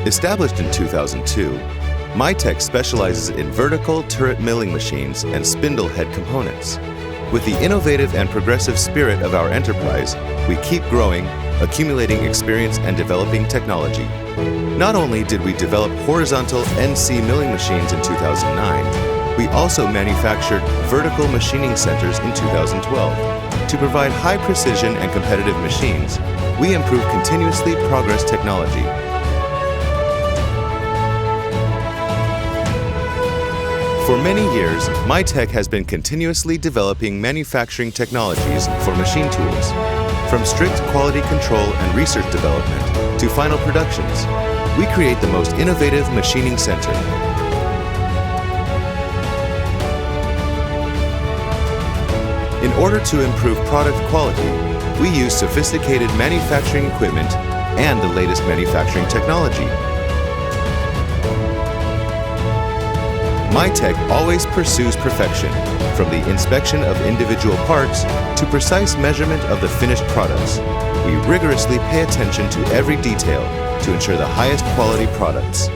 Established in 2002, MyTech specializes in vertical turret milling machines and spindle head components. With the innovative and progressive spirit of our enterprise, we keep growing, accumulating experience and developing technology. Not only did we develop horizontal NC milling machines in 2009, we also manufactured vertical machining centers in 2012. To provide high precision and competitive machines, we improve continuously progress technology. For many years, MyTech has been continuously developing manufacturing technologies for machine tools. From strict quality control and research development to final productions, we create the most innovative machining center. In order to improve product quality, we use sophisticated manufacturing equipment and the latest manufacturing technology. MyTech always pursues perfection, from the inspection of individual parts to precise measurement of the finished products. We rigorously pay attention to every detail to ensure the highest quality products.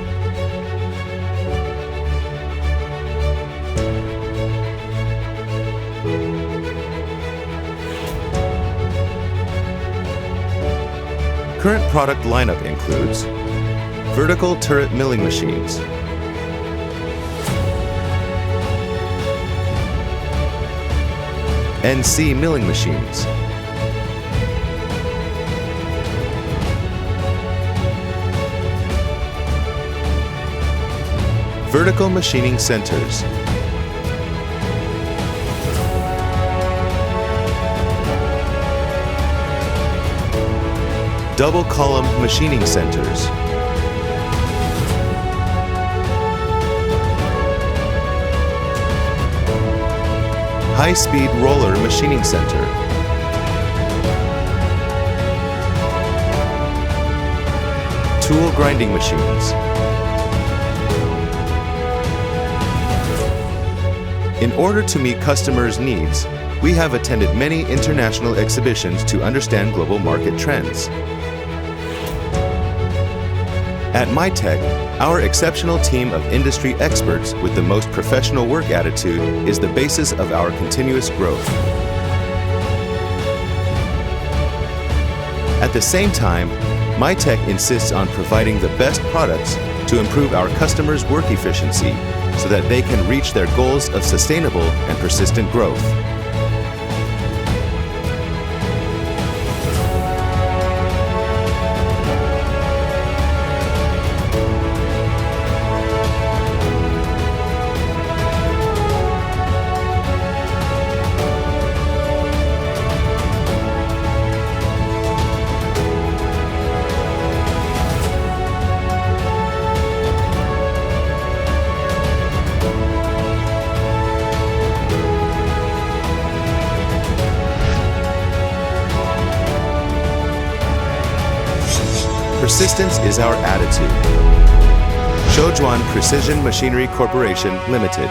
Current product lineup includes vertical turret milling machines, NC milling machines, vertical machining centers, double column machining centers, high-speed roller machining center, tool grinding machines. In order to meet customers' needs, we have attended many international exhibitions to understand global market trends. At MyTech, our exceptional team of industry experts with the most professional work attitude is the basis of our continuous growth. At the same time, MyTech insists on providing the best products to improve our customers' work efficiency so that they can reach their goals of sustainable and persistent growth. Persistence is our attitude. Shoujuan Precision Machinery Corporation, Limited.